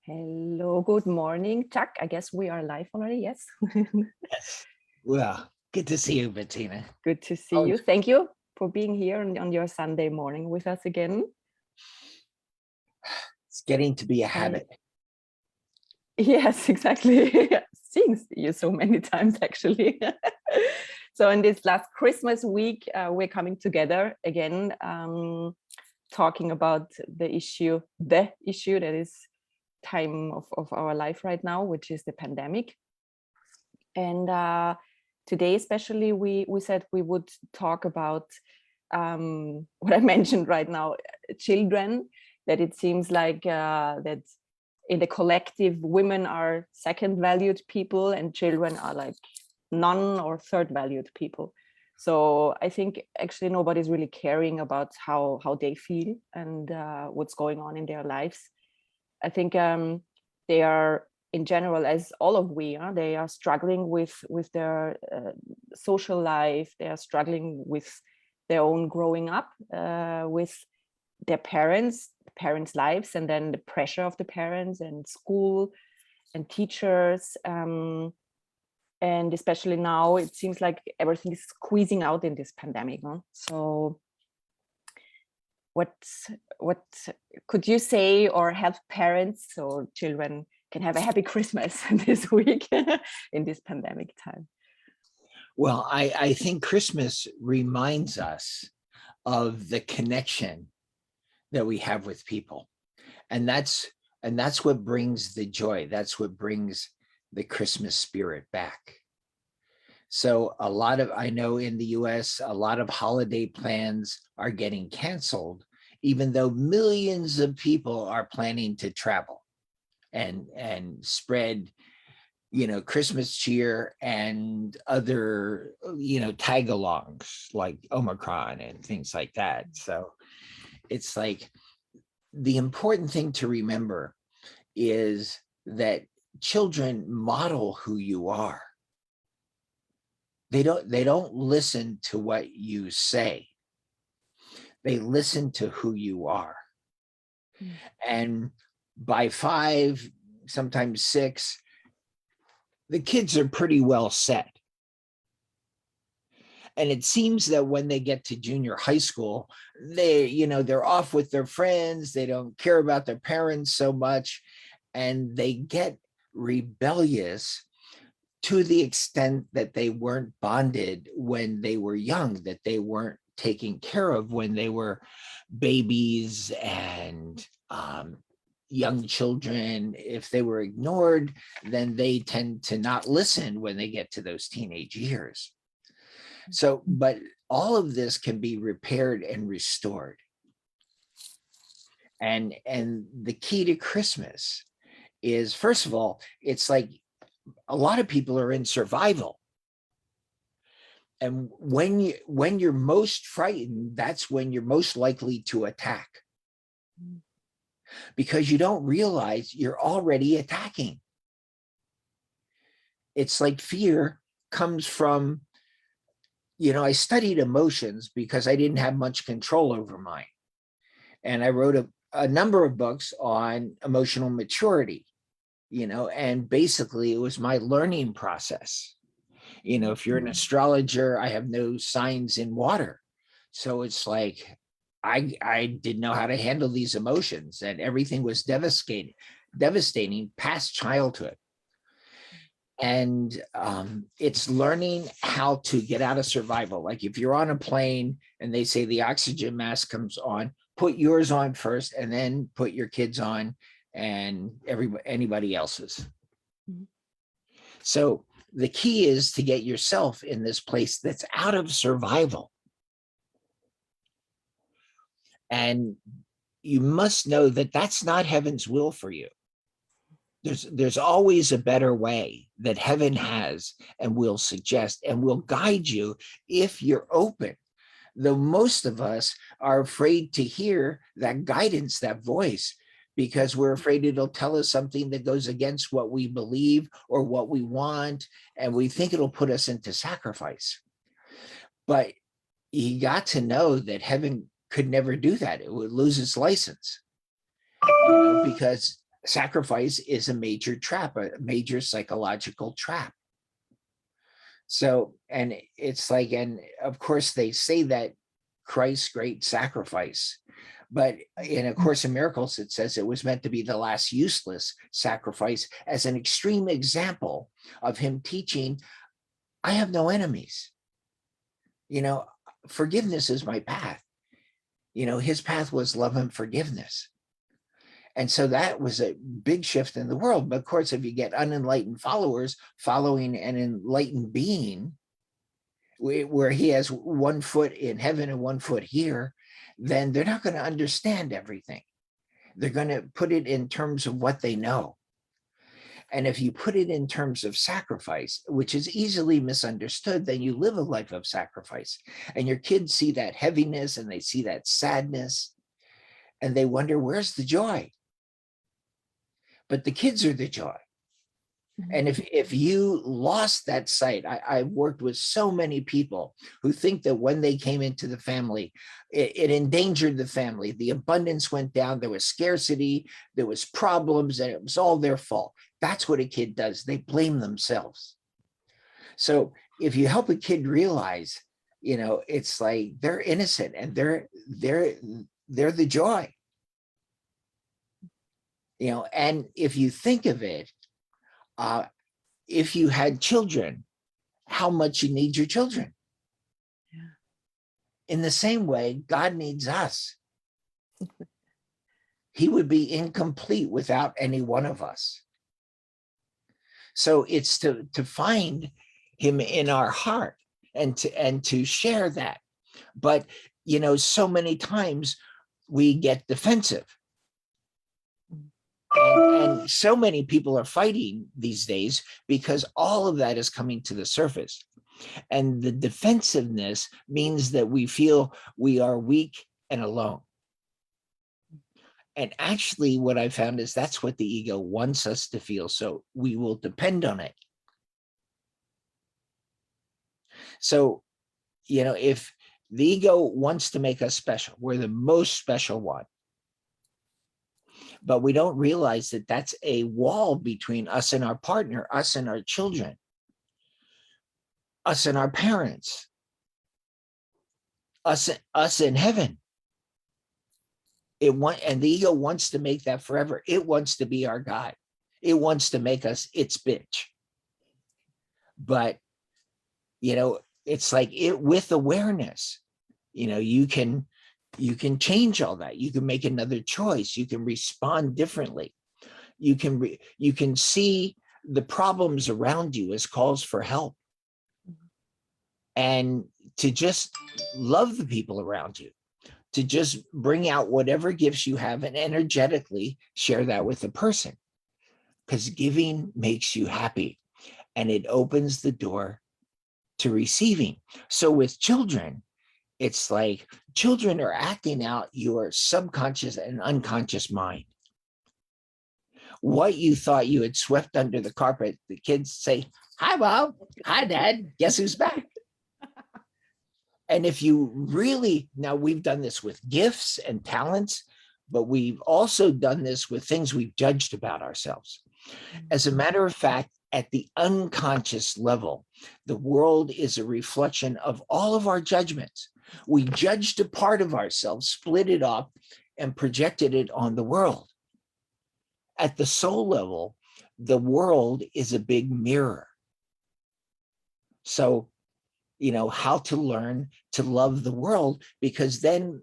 Hello, good morning, Chuck. I guess we are live already. Yes. Yes. Well, good to see you, Bettina. Good to see you. Thank you for being here on your Sunday morning with us again. It's getting to be a habit. Yes, exactly. Seeing you so many times, actually. So in this last Christmas week, we're coming together again, talking about the issue that is time of our life right now, which is the pandemic. And today, especially, we said we would talk about what I mentioned right now, children, that it seems like that in the collective, women are second valued people and children are like non or third valued people. So I think actually nobody's really caring about how they feel and what's going on in their lives. I think they are, in general, as all of we are, they are struggling with their social life. They are struggling with their own growing up, with their parents lives, and then the pressure of the parents and school and teachers. And especially now, it seems like everything is squeezing out in this pandemic. Huh? So what could you say or help parents or children can have a happy Christmas this week in this pandemic time? Well, I think Christmas reminds us of the connection that we have with people. And that's what brings the joy. That's what brings the Christmas spirit back. So I know in the US, a lot of holiday plans are getting canceled, even though millions of people are planning to travel and spread, Christmas cheer and other, tag-alongs like Omicron and things like that. So it's like the important thing to remember is that children model who you are. They don't listen to what you say. They listen to who you are. Mm. And by 5, sometimes 6, the kids are pretty well set. And it seems that when they get to junior high school, they're off with their friends. They don't care about their parents so much. And they get rebellious to the extent that they weren't bonded when they were young, that they weren't taken care of when they were babies and young children. If they were ignored, then they tend to not listen when they get to those teenage years. So, but all of this can be repaired and restored. And the key to Christmas is, first of all, it's like a lot of people are in survival. And when you're most frightened, that's when you're most likely to attack. Because you don't realize you're already attacking. It's like fear comes from, I studied emotions because I didn't have much control over mine. And I wrote a number of books on emotional maturity, and basically it was my learning process. If you're an astrologer, I have no signs in water. So it's like, I didn't know how to handle these emotions, and everything was devastating past childhood. And it's learning how to get out of survival. Like if you're on a plane and they say the oxygen mask comes on, put yours on first and then put your kids on and anybody else's. Mm-hmm. So the key is to get yourself in this place that's out of survival. And you must know that that's not heaven's will for you. There's always a better way that heaven has and will suggest and will guide you if you're open. Though most of us are afraid to hear that guidance, that voice, because we're afraid it'll tell us something that goes against what we believe or what we want, and we think it'll put us into sacrifice. But you got to know that heaven could never do that. It would lose its license, because sacrifice is a major trap, a major psychological trap. So, and it's like, and of course they say that Christ's great sacrifice, but in A Course in Miracles, it says it was meant to be the last useless sacrifice, as an extreme example of him teaching, I have no enemies. You know, forgiveness is my path. You know, his path was love and forgiveness. And so that was a big shift in the world. But of course, if you get unenlightened followers following an enlightened being, where he has one foot in heaven and one foot here, then they're not going to understand everything. They're going to put it in terms of what they know. And if you put it in terms of sacrifice, which is easily misunderstood, then you live a life of sacrifice. And your kids see that heaviness and they see that sadness and they wonder, where's the joy? But the kids are the joy. And if you lost that sight, I've worked with so many people who think that when they came into the family, it endangered the family. The abundance went down. There was scarcity. There was problems, and it was all their fault. That's what a kid does. They blame themselves. So if you help a kid realize, you know, it's like they're innocent and they're the joy. You know, and if you think of it, if you had children, how much you need your children. Yeah. In the same way, God needs us. He would be incomplete without any one of us. So it's to find him in our heart and to share that. But, you know, so many times we get defensive. And so many people are fighting these days because all of that is coming to the surface. And the defensiveness means that we feel we are weak and alone. And actually, what I found is that's what the ego wants us to feel. So we will depend on it. So, you know, if the ego wants to make us special, we're the most special one. But we don't realize that that's a wall between us and our partner, us and our children, us and our parents, us in heaven. And the ego wants to make that forever. It wants to be our God. It wants to make us its bitch. But, you know, it's like it with awareness, you know, you can change all that. You can make another choice. You can respond differently. You can see the problems around you as calls for help, and to just love the people around you, to just bring out whatever gifts you have and energetically share that with the person, because giving makes you happy and it opens the door to receiving. So with children, it's like children are acting out your subconscious and unconscious mind. What you thought you had swept under the carpet, the kids say, hi, Mom. Hi, Dad. Guess who's back? And if you really, now we've done this with gifts and talents, but we've also done this with things we've judged about ourselves. As a matter of fact, at the unconscious level, the world is a reflection of all of our judgments. We judged a part of ourselves, split it up, and projected it on the world. At the soul level, the world is a big mirror. So, you know, how to learn to love the world, because then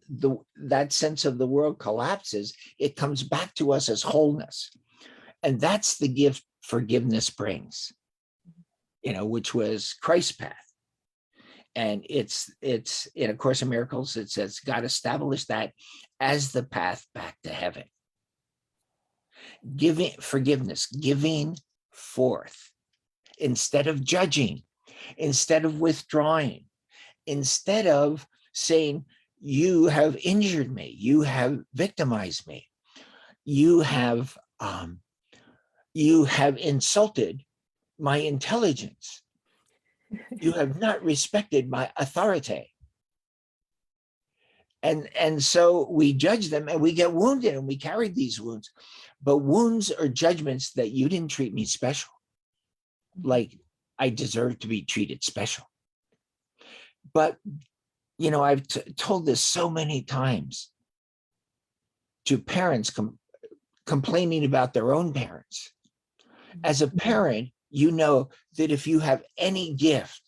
that sense of the world collapses. It comes back to us as wholeness. And that's the gift forgiveness brings, you know, which was Christ's path. And it's in A Course in Miracles, it says God established that as the path back to heaven. Giving forgiveness, giving forth, instead of judging, instead of withdrawing, instead of saying, you have injured me, you have victimized me, you have insulted my intelligence, you have not respected my authority. And so we judge them and we get wounded and we carry these wounds. But wounds are judgments that you didn't treat me special. Like I deserve to be treated special. But, you know, I've told this so many times to parents complaining about their own parents. As a parent, you know that if you have any gift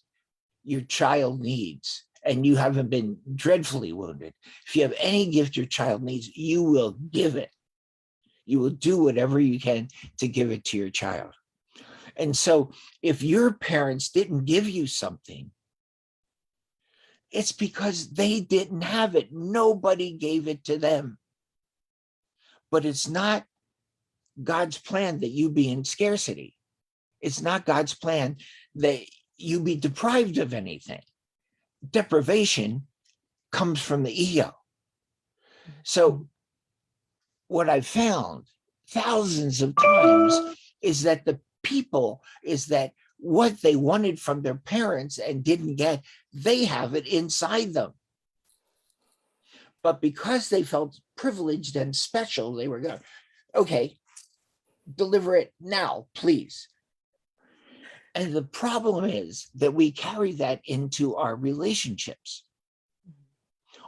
your child needs, and you haven't been dreadfully wounded, if you have any gift your child needs, you will give it. You will do whatever you can to give it to your child. And so if your parents didn't give you something, it's because they didn't have it. Nobody gave it to them. But it's not God's plan that you be in scarcity. It's not God's plan that you be deprived of anything. Deprivation comes from the ego. So what I've found thousands of times is that what they wanted from their parents and didn't get, they have it inside them. But because they felt privileged and special, they were going, okay, deliver it now, please. And the problem is that we carry that into our relationships.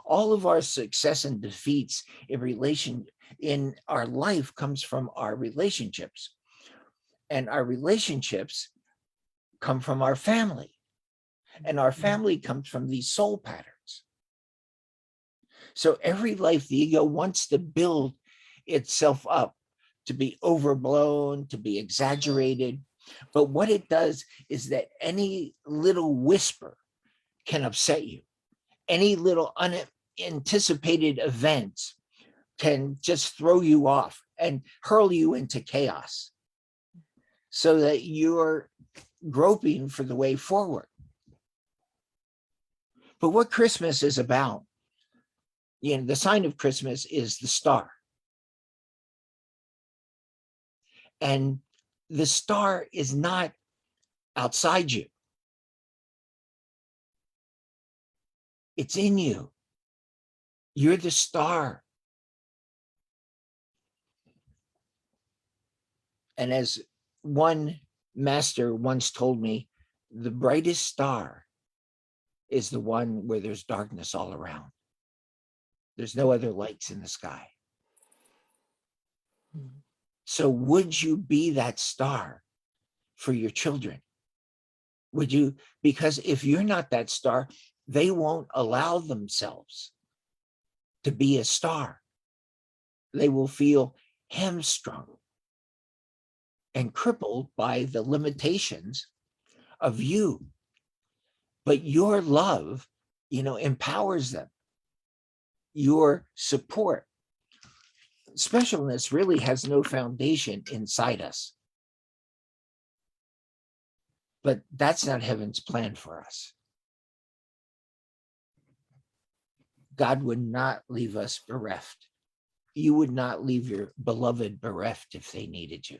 All of our success and defeats in our life comes from our relationships. And our relationships come from our family. And our family comes from these soul patterns. So every life, the ego wants to build itself up to be overblown, to be exaggerated. But what it does is that any little whisper can upset you. Any little unanticipated event can just throw you off and hurl you into chaos so that you're groping for the way forward. But what Christmas is about, you know, the sign of Christmas is the star. And the star is not outside you. It's in you. You're the star. And as one master once told me, the brightest star is the one where there's darkness all around. There's no other lights in the sky. So would you be that star for your children? Would you? Because if you're not that star, they won't allow themselves to be a star. They will feel hamstrung and crippled by the limitations of you. But your love, you know, empowers them. Your support. Specialness really has no foundation inside us. But that's not heaven's plan for us. God would not leave us bereft. You would not leave your beloved bereft if they needed you.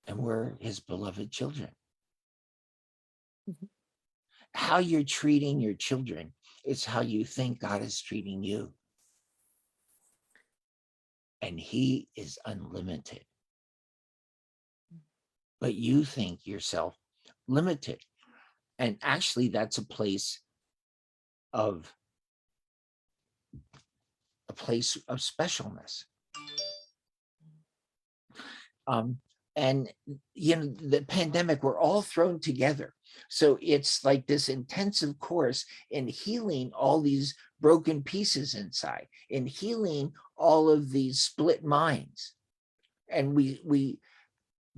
And we're his beloved children. How you're treating your children is how you think God is treating you. And he is unlimited. But you think yourself limited. And actually, that's a place of specialness. And you know, the pandemic, we're all thrown together. So it's like this intensive course in healing all these broken pieces inside, in healing all of these split minds. And we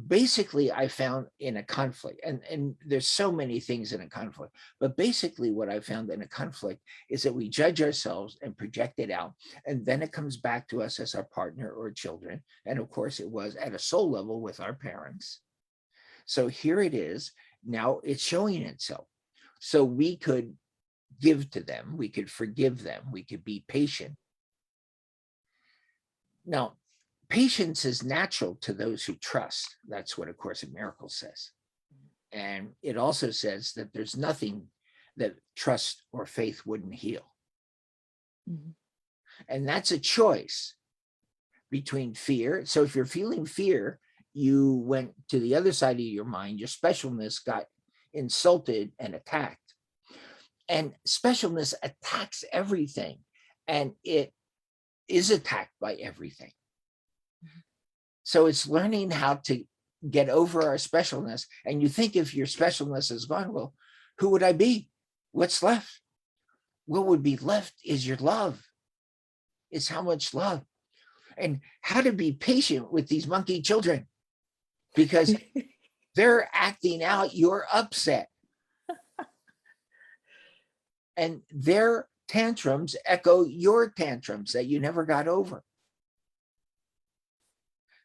basically, I found in a conflict, and there's so many things in a conflict, but basically what I found in a conflict is that we judge ourselves and project it out, and then it comes back to us as our partner or children. And of course it was at a soul level with our parents. So here it is, now it's showing itself. So we could give to them, we could forgive them, we could be patient. Now, patience is natural to those who trust. That's what A Course in Miracles says. And it also says that there's nothing that trust or faith wouldn't heal. Mhm. And that's a choice between fear. So if you're feeling fear, you went to the other side of your mind, your specialness got insulted and attacked. And specialness attacks everything, and it is attacked by everything. So it's learning how to get over our specialness. And you think if your specialness is gone, well, who would I be? What's left? What would be left is your love. It's how much love. And how to be patient with these monkey children, because they're acting out your upset. And their tantrums echo your tantrums that you never got over.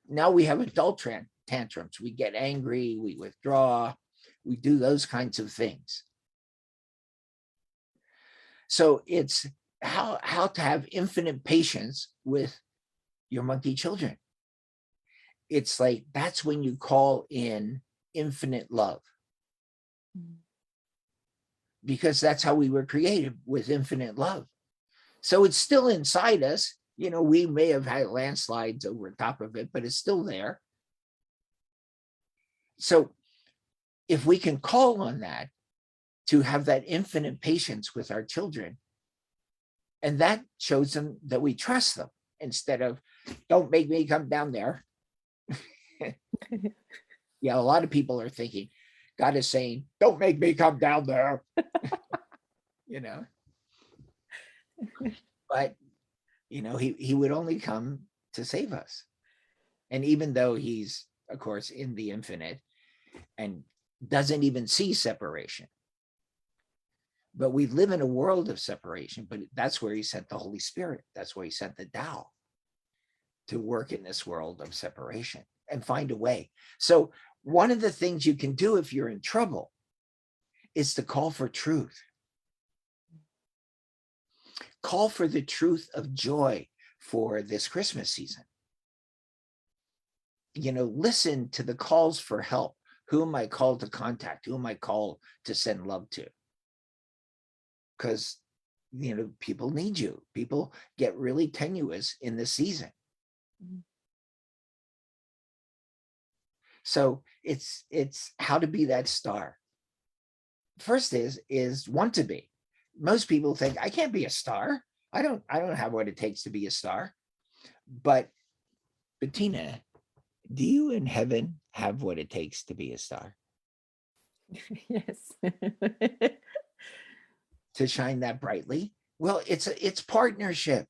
Now we have adult tantrums. We get angry, we withdraw, we do those kinds of things. So it's how to have infinite patience with your monkey children. It's like, that's when you call in infinite love. Because that's how we were created, with infinite love. So it's still inside us. You know, we may have had landslides over top of it, but it's still there. So if we can call on that to have that infinite patience with our children, and that shows them that we trust them, instead of, don't make me come down there. Yeah, a lot of people are thinking, God is saying, don't make me come down there. You know, but he would only come to save us. And even though he's, of course, in the infinite and doesn't even see separation, but we live in a world of separation. But that's where he sent the Holy Spirit. That's where he sent the Tao, to work in this world of separation and find a way. So one of the things you can do if you're in trouble is to call for truth. Call for the truth of joy for this Christmas season. Listen to the calls for help. Who am I called to contact? Who am I called to send love to? Because, people need you. People get really tenuous in this season. So it's how to be that star. First is want to be. Most people think, I can't be a star. I don't have what it takes to be a star. But Bettina, do you in heaven have what it takes to be a star? Yes. To shine that brightly? Well, it's partnership.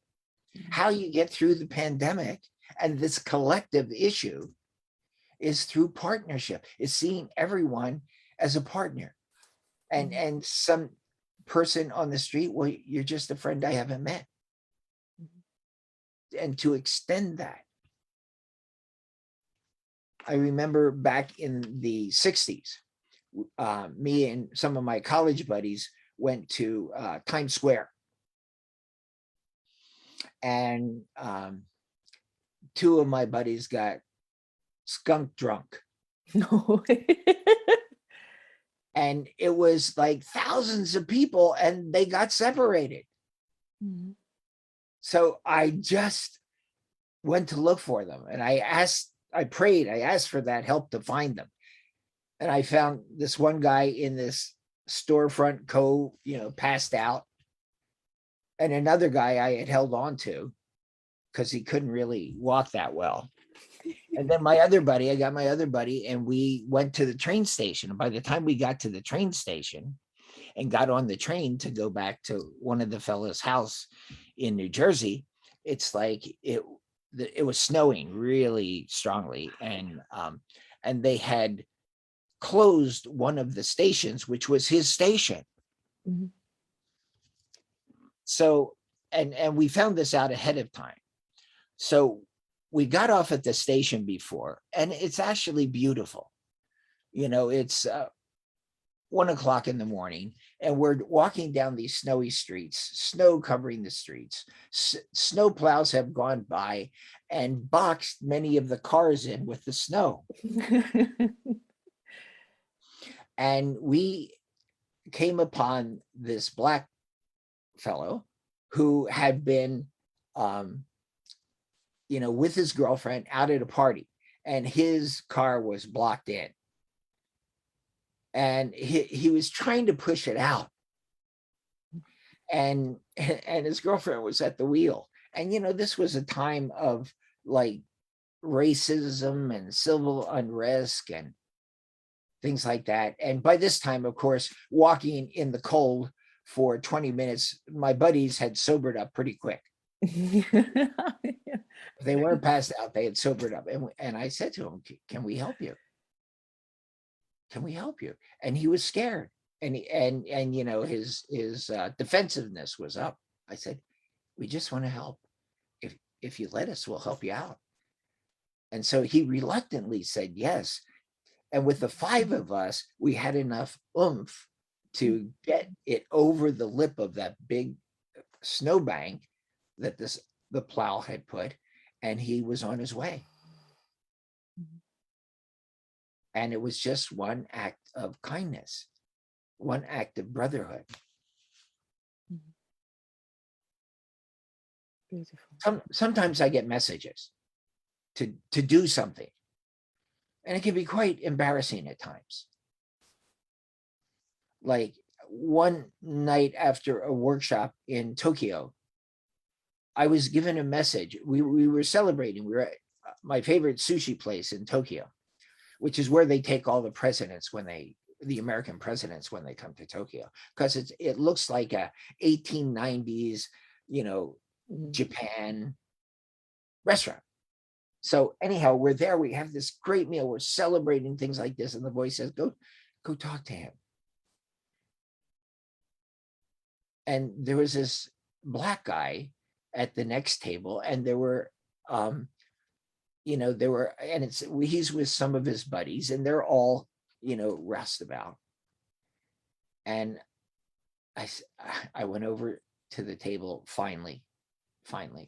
How you get through the pandemic and this collective issue is through partnership. Is seeing everyone as a partner. And some person on the street, well, you're just a friend I haven't met. And to extend that. I remember back in the 60s, me and some of my college buddies went to Times Square. And two of my buddies got skunk drunk. No. And it was like thousands of people, and they got separated. So I just went to look for them, and I asked for that help to find them. And I found this one guy in this storefront passed out. And another guy I had held on to because he couldn't really walk that well. And then I got my other buddy, and we went to the train station. And by the time we got to the train station and got on the train to go back to one of the fellas' house in New Jersey, it's like it was snowing really strongly. And they had closed one of the stations, which was his station. So, and we found this out ahead of time. So we got off at the station before, and it's actually beautiful. It's 1 o'clock in the morning, and we're walking down these snowy streets, snow covering the streets. Snow plows have gone by and boxed many of the cars in with the snow. And we came upon this black fellow who had been, with his girlfriend out at a party, and his car was blocked in. And he was trying to push it out. And his girlfriend was at the wheel. And, this was a time of like racism and civil unrest and things like that. And by this time, of course, walking in the cold for 20 minutes, my buddies had sobered up pretty quick. They weren't passed out, they had sobered up. And I said to him, can we help you? Can we help you? And he was scared. And his defensiveness was up. I said, we just want to help. If you let us, we'll help you out. And so he reluctantly said yes. And with the 5 of us, we had enough oomph to get it over the lip of that big snowbank that the plow had put, and he was on his way. And it was just one act of kindness, one act of brotherhood. Beautiful. Sometimes I get messages to do something, and it can be quite embarrassing at times. Like one night after a workshop in Tokyo, I was given a message. We were celebrating. We were at my favorite sushi place in Tokyo, which is where they take all the presidents the American presidents when they come to Tokyo, because it looks like a 1890s, Japan restaurant. So anyhow, we're there. We have this great meal. We're celebrating things like this, and the voice says, "Go talk to him." And there was this black guy at the next table, and there were, and he's with some of his buddies, and they're all, roustabout. And I went over to the table finally. Sorry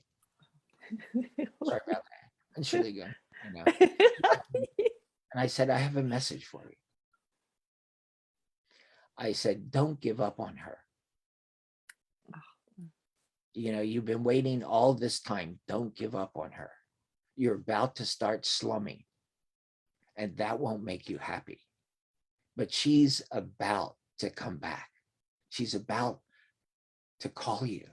about that. And Entschuldigung, And I said, I have a message for you. I said, don't give up on her. You've been waiting all this time. Don't give up on her. You're about to start slumming, and that won't make you happy. But she's about to come back. She's about to call you.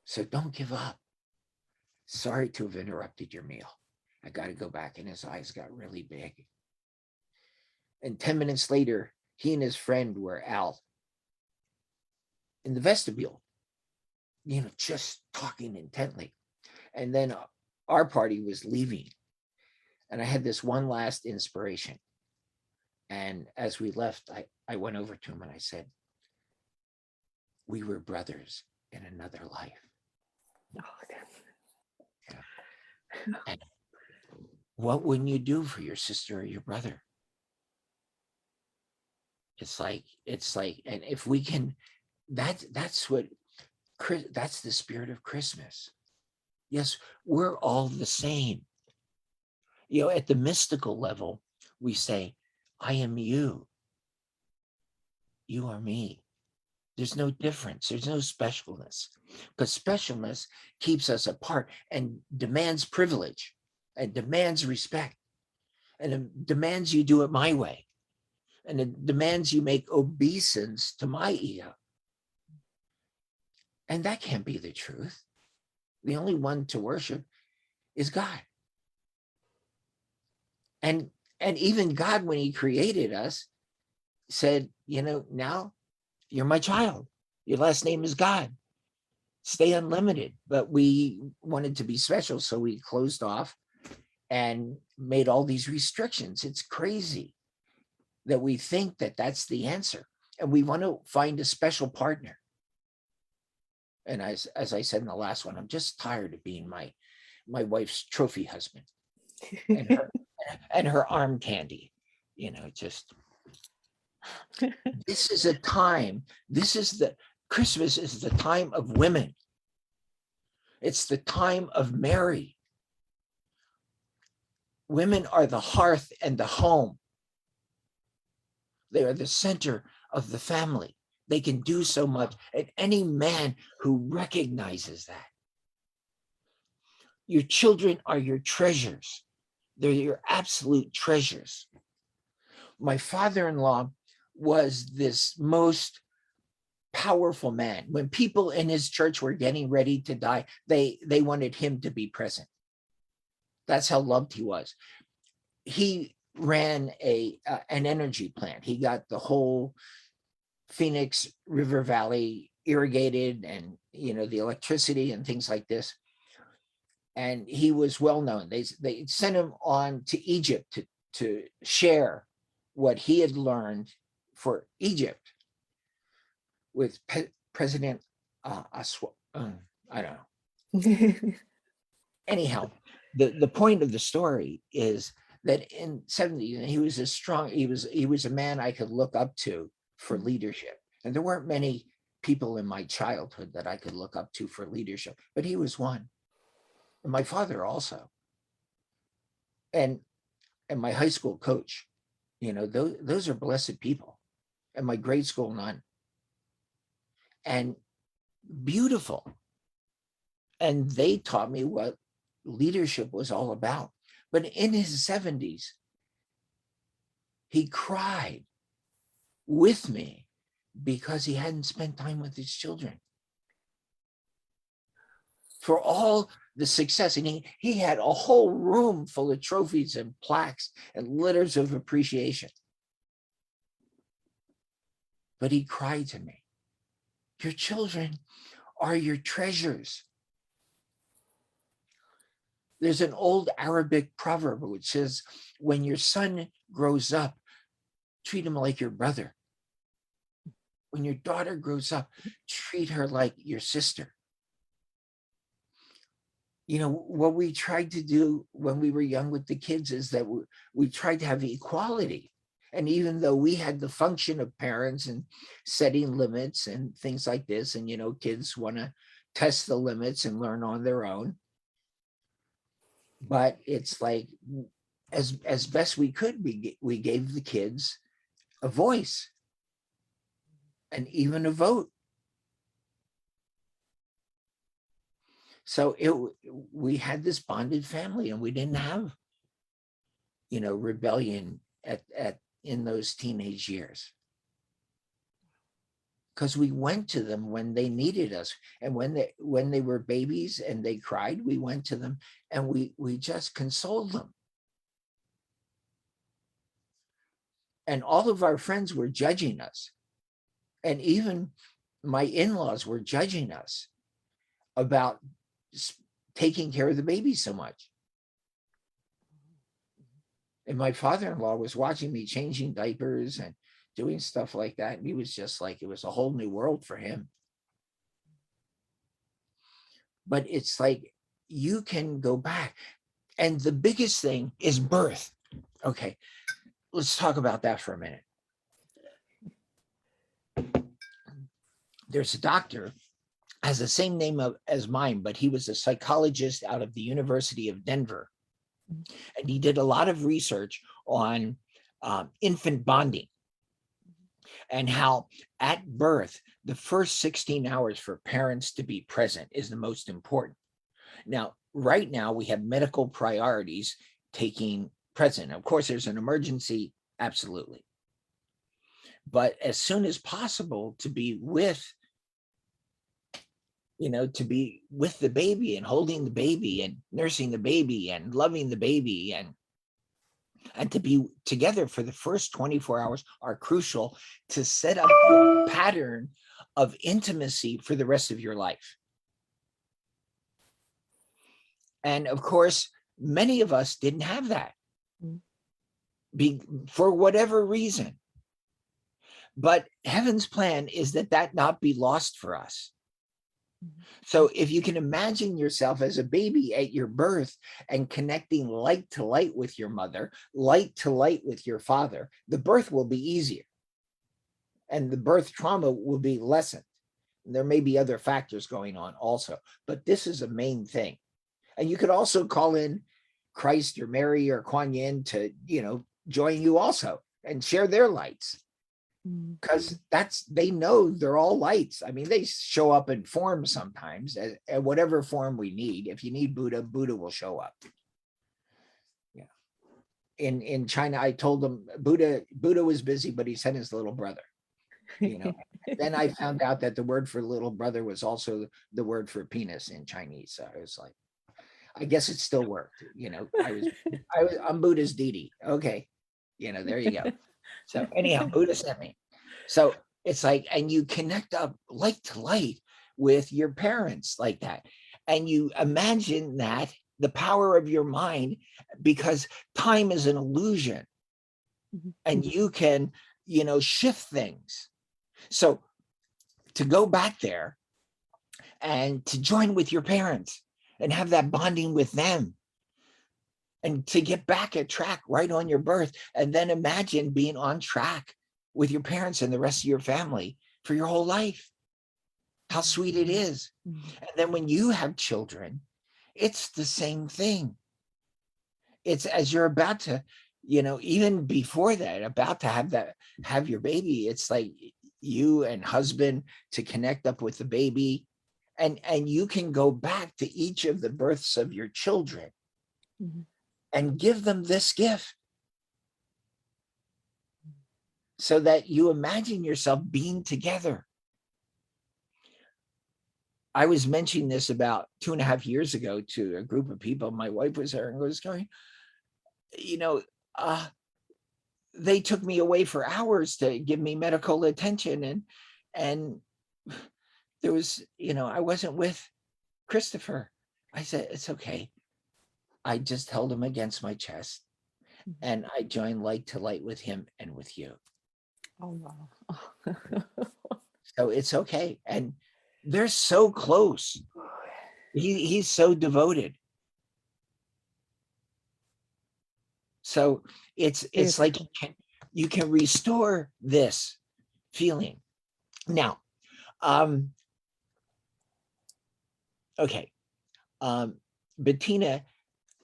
So don't give up. Sorry to have interrupted your meal. I got to go back. And his eyes got really big. And 10 minutes later, he and his friend were out in the vestibule, just talking intently. And then our party was leaving. And I had this one last inspiration. And as we left, I went over to him and I said, we were brothers in another life. Yeah. And what wouldn't you do for your sister or your brother? It's like, and if we can, that's the spirit of Christmas. Yes, we're all the same. At the mystical level, we say, I am you. You are me. There's no difference. There's no specialness, because specialness keeps us apart and demands privilege and demands respect, and it demands you do it my way, and it demands you make obeisance to my ego. And that can't be the truth. The only one to worship is God. And even God, when he created us, said, now you're my child. Your last name is God. Stay unlimited. But we wanted to be special, so we closed off and made all these restrictions. It's crazy that we think that that's the answer. And we want to find a special partner. And as I said in the last one, I'm just tired of being my wife's trophy husband and her arm candy, just. This is a time, Christmas is the time of women. It's the time of Mary. Women are the hearth and the home. They are the center of the family. They can do so much. And any man who recognizes that, your children are your treasures. They're your absolute treasures. My father-in-law was this most powerful man. When people in his church were getting ready to die, they wanted him to be present. That's how loved he was. He ran an energy plant. He got the whole Phoenix River Valley irrigated, and the electricity and things like this. And he was well known. They sent him on to Egypt to share what he had learned for Egypt with President I don't know. Anyhow, the point of the story is that in 70s, he was he was a man I could look up to for leadership. And there weren't many people in my childhood that I could look up to for leadership, but he was one. And my father also. And my high school coach, those are blessed people. And my grade school nun. And beautiful. And they taught me what leadership was all about. But in his 70s, he cried with me because he hadn't spent time with his children. For all the success, and he had a whole room full of trophies and plaques and letters of appreciation. But he cried to me, your children are your treasures. There's an old Arabic proverb which says, when your son grows up, treat him like your brother. When your daughter grows up, treat her like your sister. What we tried to do when we were young with the kids is that we tried to have equality. And even though we had the function of parents and setting limits and things like this, and, kids want to test the limits and learn on their own. But it's like, as best we could, we gave the kids a voice and even a vote. So we had this bonded family, and we didn't have, rebellion in those teenage years. Because we went to them when they needed us. And when they were babies and they cried, we went to them and we just consoled them. And all of our friends were judging us. And even my in-laws were judging us about taking care of the baby so much. And my father-in-law was watching me changing diapers and doing stuff like that. And he was just like, it was a whole new world for him. But it's like, you can go back. And the biggest thing is birth. Okay, let's talk about that for a minute. There's a doctor, has the same name as mine, but he was a psychologist out of the University of Denver. And he did a lot of research on infant bonding and how at birth, the first 16 hours for parents to be present is the most important. Now, right now, we have medical priorities taking precedent. Of course, there's an emergency, absolutely. But as soon as possible, to be with the baby and holding the baby and nursing the baby and loving the baby and to be together for the first 24 hours are crucial to set up a pattern of intimacy for the rest of your life. And of course, many of us didn't have that for whatever reason. But heaven's plan is that not be lost for us. So if you can imagine yourself as a baby at your birth and connecting light to light with your mother, light to light with your father, the birth will be easier. And the birth trauma will be lessened. There may be other factors going on also, but this is a main thing. And you could also call in Christ or Mary or Kuan Yin to, join you also and share their lights. Mm. because they know they're all lights. I mean, they show up in form sometimes, at whatever form we need. If you need Buddha, Buddha will show up. Yeah. In China, I told them Buddha was busy, but he sent his little brother. Then I found out that the word for little brother was also the word for penis in Chinese. So I was like, I guess it still worked. I'm Buddha's deity. Okay. There you go. So anyhow, Buddha sent me. So it's like, and you connect up light to light with your parents like that. And you imagine that the power of your mind, because time is an illusion, and you can, shift things. So to go back there and to join with your parents and have that bonding with them, and to get back at track right on your birth, and then imagine being on track with your parents and the rest of your family for your whole life. How sweet it is. And then when you have children, it's the same thing. It's as you're about to, even before that, about to have your baby, it's like you and husband to connect up with the baby, and you can go back to each of the births of your children and give them this gift, so that you imagine yourself being together. I was mentioning this about 2.5 years ago to a group of people. My wife was there and was going, they took me away for hours to give me medical attention. And there was, I wasn't with Christopher. I said, it's okay. I just held him against my chest, and I joined light to light with him and with you. Oh, wow. So it's okay. And they're so close. He's so devoted. So it's like you can restore this feeling. Now, okay. Bettina,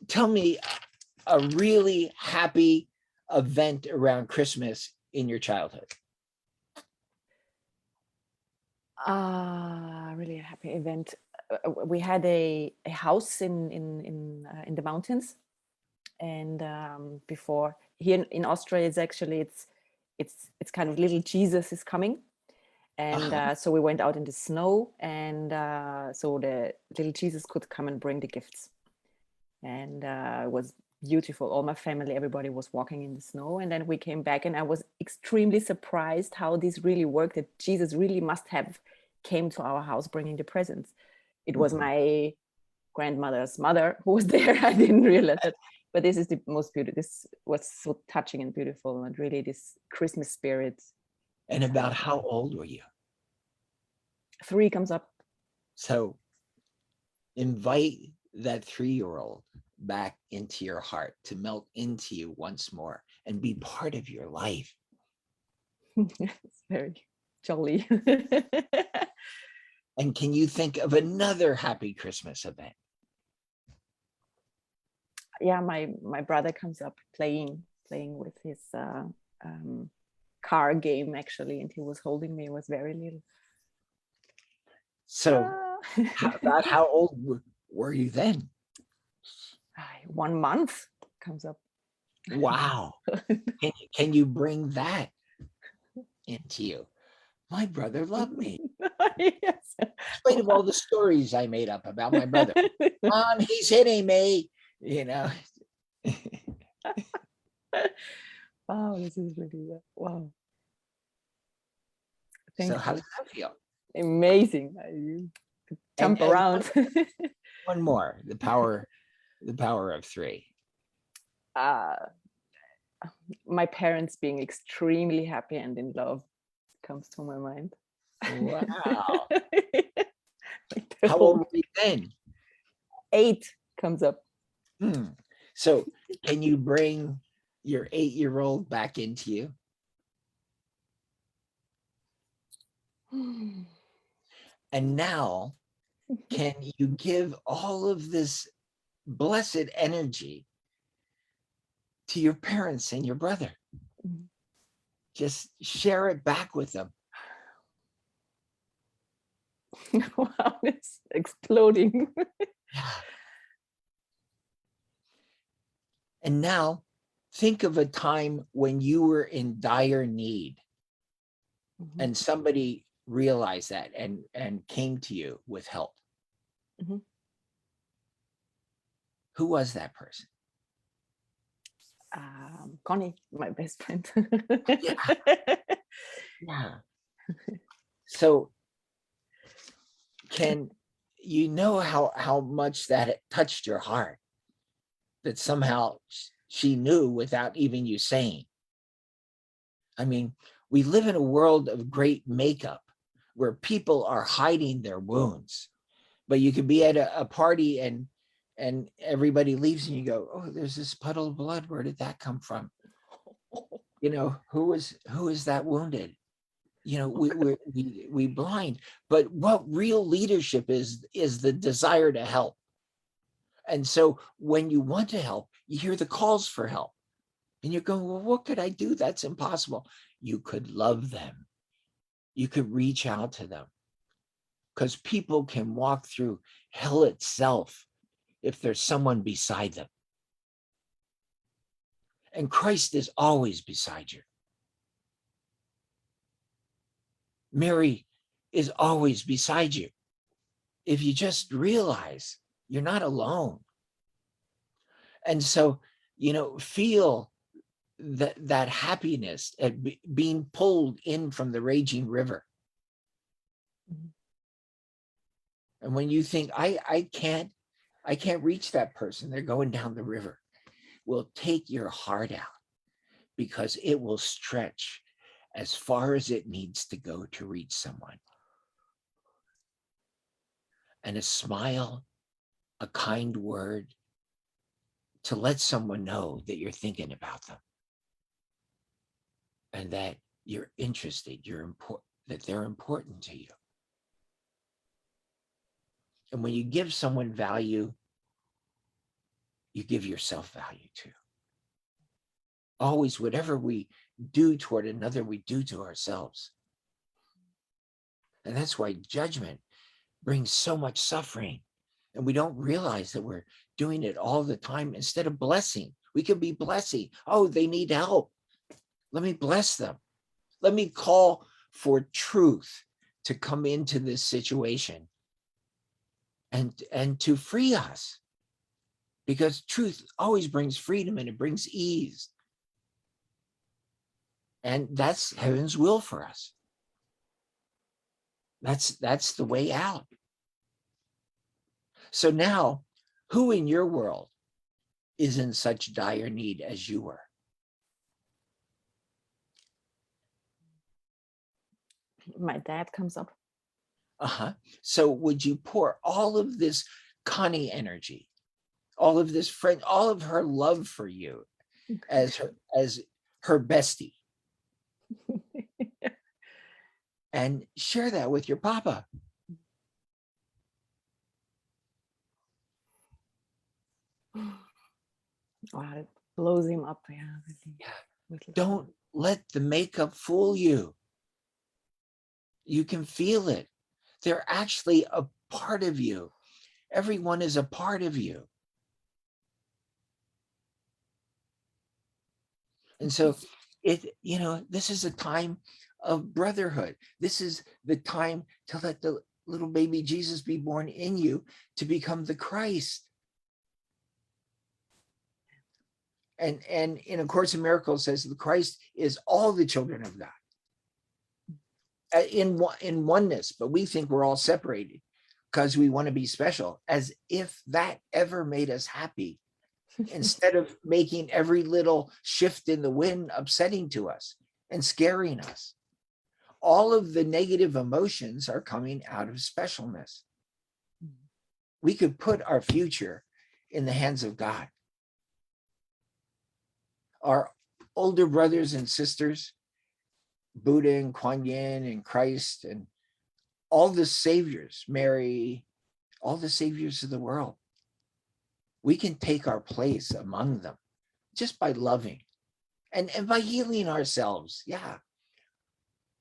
tell me a really happy event around Christmas in your childhood. Really a happy event. We had a house in the mountains, and before here in Austria, it's kind of little Jesus is coming, and so we went out in the snow, and so the little Jesus could come and bring the gifts, and it was beautiful. All my family, everybody was walking in the snow, and then we came back, and I was extremely surprised how this really worked, that Jesus really must have came to our house bringing the presents. It was my grandmother's mother who was there. I didn't realize that, but this is the most beautiful. This was so touching and beautiful, and really this Christmas spirit. And about how old were you? 3 comes up. So invite that 3-year-old back into your heart to melt into you once more and be part of your life. It's very jolly. And can you think of another happy Christmas event? Yeah, my brother comes up playing with his car game, actually, and he was holding me. It was very little. So about how old were you then? 1 month comes up. Wow. Can you bring that into you? My brother loved me. Yes. In spite of all the stories I made up about my brother. Mom, he's hitting me, Wow, this is really wow. So how does that feel? Amazing. You jump around. One more, the power of 3. My parents being extremely happy and in love comes to my mind. Wow. How old were you then? 8 comes up. So can you bring your 8-year-old back into you? And now, can you give all of this blessed energy to your parents and your brother? just share it back with them. Wow, it's exploding. Yeah. And now think of a time when you were in dire need Mhm, and somebody realized that and came to you with help. mhm. Who was that person? Connie, my best friend. Yeah. Yeah. So can you know how much that touched your heart, that somehow she knew without even you saying? I mean, we live in a world of great makeup where people are hiding their wounds, but you could be at a party and everybody leaves and you go, oh, there's this puddle of blood. Where did that come from? You know, who is that wounded? You know, we blind. But what real leadership is the desire to help. And so when you want to help, you hear the calls for help. And you're going, well, what could I do? That's impossible. You could love them. You could reach out to them, because people can walk through hell itself if there's someone beside them. And Christ is always beside you. Mary is always beside you. If you just realize you're not alone. And so, you know, feel that happiness at being pulled in from the raging river. Mhm. And when you think, I can't reach that person, they're going down the river. Well, take your heart out, because it will stretch as far as it needs to go to reach someone. And a smile, a kind word, to let someone know that you're thinking about them and that you're interested, you're important, that they're important to you. And when you give someone value, you give yourself value too. Always, whatever we do toward another, we do to ourselves. And that's why judgment brings so much suffering. And we don't realize that we're doing it all the time instead of blessing. We can be blessing. Oh, they need help. Let me bless them. Let me call for truth to come into this situation and to free us, because truth always brings freedom and it brings ease. And that's heaven's will for us. That's the way out. So now, who in your world is in such dire need as you were? My dad comes up. Uh-huh. So would you pour all of this Connie energy, all of this friend, all of her love for you as her bestie, and share that with your papa? Wow, it blows him up. Yeah, really, Yeah. really. Don't let the makeup fool you. You can feel it. They're actually a part of you. Everyone is a part of you. And so this is a time of brotherhood. This is the time to let the little baby Jesus be born in you to become the Christ. And in A Course in Miracles says the Christ is all the children of God in oneness, but we think we're all separated because we want to be special, as if that ever made us happy. Instead of making every little shift in the wind upsetting to us and scaring us. All of the negative emotions are coming out of specialness. We could put our future in the hands of God. Our older brothers and sisters, Buddha and Kuan Yin and Christ and all the saviors, Mary, all the saviors of the world, we can take our place among them just by loving. and by healing ourselves. Yeah.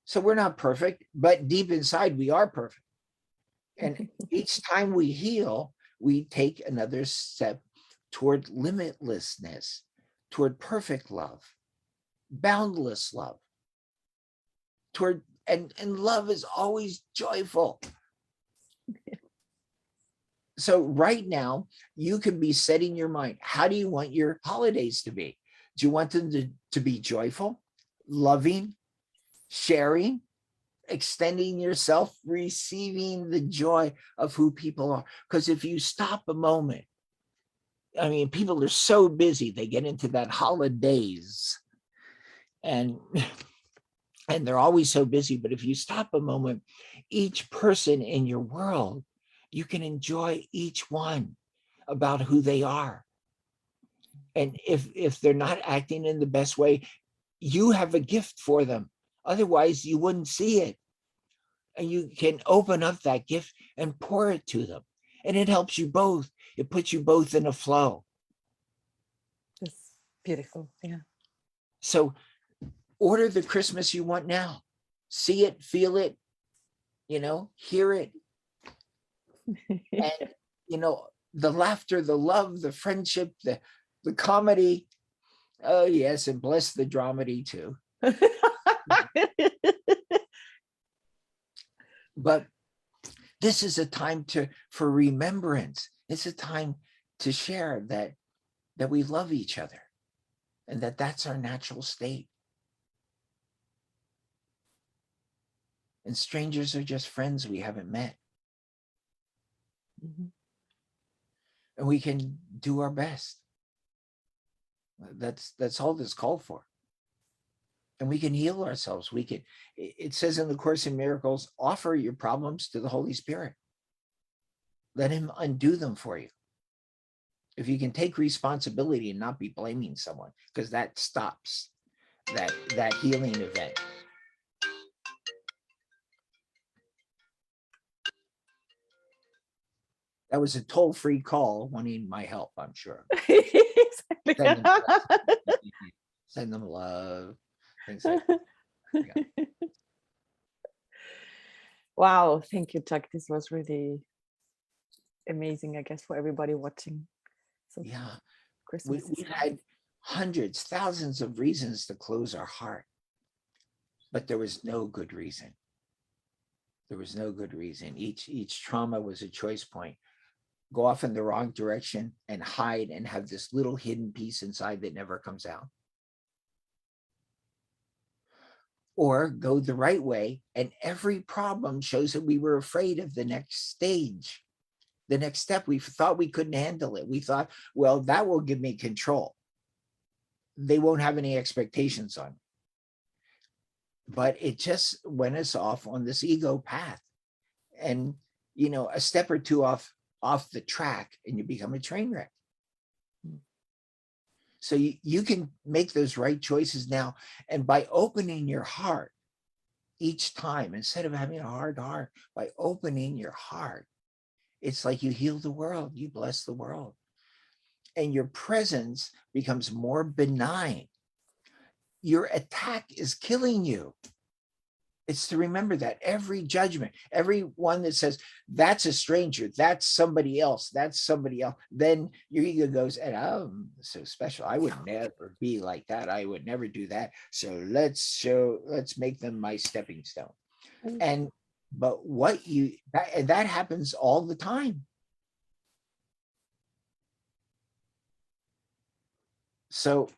So we're not perfect, but deep inside we are perfect. And each time we heal, we take another step toward limitlessness, toward perfect love, boundless love, toward and love is always joyful. So right now, you can be setting your mind. How do you want your holidays to be? Do you want them to be joyful, loving, sharing, extending yourself, receiving the joy of who people are? Because if you stop a moment, I mean, people are so busy, they get into that holidays and they're always so busy. But if you stop a moment, each person in your world, you can enjoy each one about who they are. And if they're not acting in the best way, you have a gift for them. Otherwise, you wouldn't see it. And you can open up that gift and pour it to them. And it helps you both. It puts you both in a flow. That's beautiful. Yeah. So order the Christmas you want now. See it, feel it, hear it. And, the laughter, the love, the friendship, the comedy. Oh, yes. And bless the dramedy too. But this is a time for remembrance. It's a time to share that we love each other and that's our natural state. And strangers are just friends we haven't met. Mm-hmm. And we can do our best. That's all that's called for. And we can heal ourselves. It says in the Course in Miracles, offer your problems to the Holy Spirit. Let him undo them for you. If you can take responsibility and not be blaming someone, because that stops that healing event. That was a toll-free call wanting my help, I'm sure. Send them love, things like that. Yeah. Wow, thank you, Chuck. This was really amazing, I guess, for everybody watching. So Yeah, Christmas we've had hundreds, thousands of reasons to close our heart, but there was no good reason. There was no good reason. Each trauma was a choice point. Go off in the wrong direction and hide and have this little hidden piece inside that never comes out. Or go the right way, and every problem shows that we were afraid of the next stage, the next step. We thought we couldn't handle it. We thought, well, that will give me control. They won't have any expectations on me. But it just went us off on this ego path. And, a step or two off the track and you become a train wreck. So you can make those right choices now. And by opening your heart each time, instead of having a hard heart, by opening your heart, it's like you heal the world, you bless the world. And your presence becomes more benign. Your attack is killing you. It's to remember that every judgment, every one that says, that's a stranger, that's somebody else, then your ego goes, and I'm so special. I would never be like that. I would never do that. So let's make them my stepping stone. But that happens all the time. So,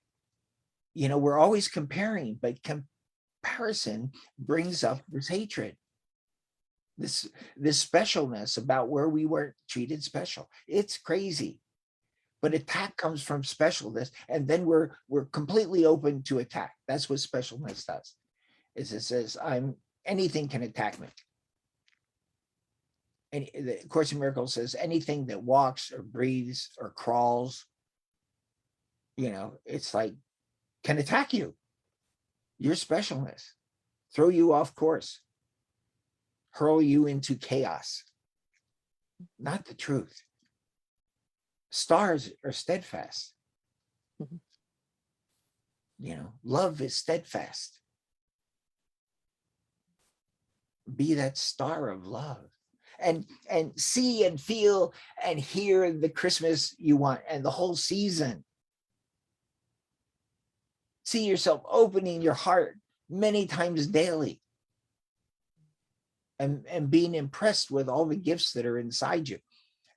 we're always comparing, but comparison brings up this hatred, this specialness about where we weren't treated special. It's crazy. But attack comes from specialness, and then we're completely open to attack. That's what specialness does. Is it says anything can attack me. And the Course in Miracles says anything that walks or breathes or crawls, it's like can attack you. Your specialness, throw you off course, hurl you into chaos. Not the truth. Stars are steadfast. love is steadfast. Be that star of love, and see and feel and hear the Christmas you want and the whole season. See yourself opening your heart many times daily and being impressed with all the gifts that are inside you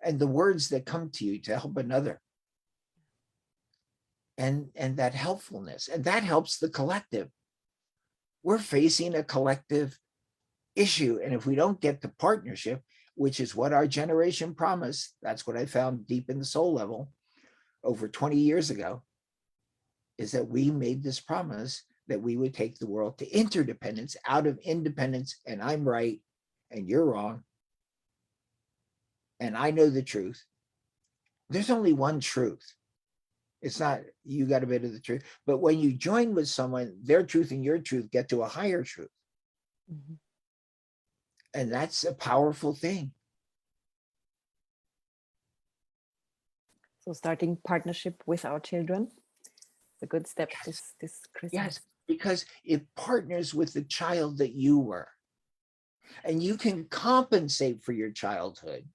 and the words that come to you to help another. And that helpfulness, and that helps the collective. We're facing a collective issue. And if we don't get to partnership, which is what our generation promised, that's what I found deep in the soul level over 20 years ago, is that we made this promise that we would take the world to interdependence out of independence. And I'm right and you're wrong. And I know the truth. There's only one truth. It's not you got a bit of the truth, but when you join with someone, their truth and your truth get to a higher truth. Mm-hmm. And that's a powerful thing. So starting partnership with our children, a good step. Yes. This Christmas. Yes, because it partners with the child that you were. And you can compensate for your childhood,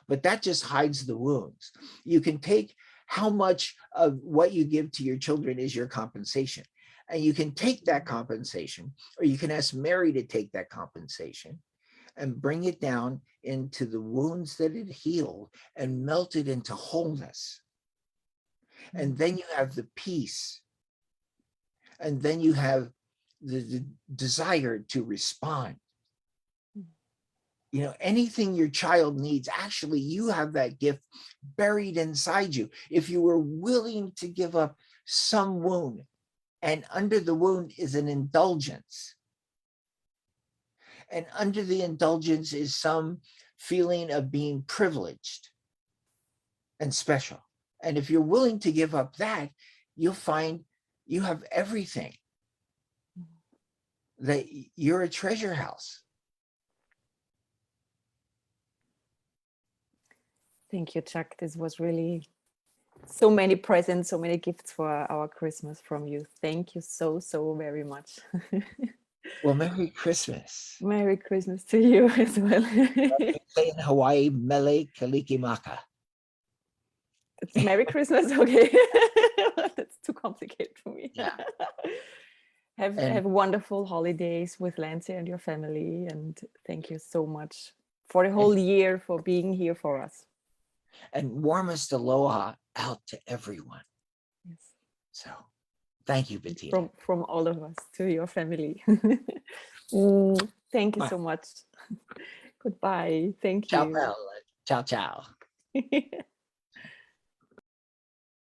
but that just hides the wounds. You can take how much of what you give to your children is your compensation. And you can take that compensation, or you can ask Mary to take that compensation and bring it down into the wounds that it healed and melt it into wholeness. And then you have the peace. And then you have the desire to respond. Anything your child needs, actually, you have that gift buried inside you. If you were willing to give up some wound, and under the wound is an indulgence. And under the indulgence is some feeling of being privileged and special. And if you're willing to give up that, you'll find you have everything. That you're a treasure house. Thank you, Chuck. This was really so many presents, so many gifts for our Christmas from you. Thank you so very much. Well, Merry Christmas. Merry Christmas to you as well. Say in Hawaii, Mele Kalikimaka. It's Merry Christmas, okay. That's too complicated for me. Yeah. Have wonderful holidays with Lancy and your family, and thank you so much for the whole year for being here for us. And warmest aloha out to everyone. Yes. So thank you, Bettina. From all of us to your family. Thank you so much. Goodbye. Thank you. Ciao, ciao.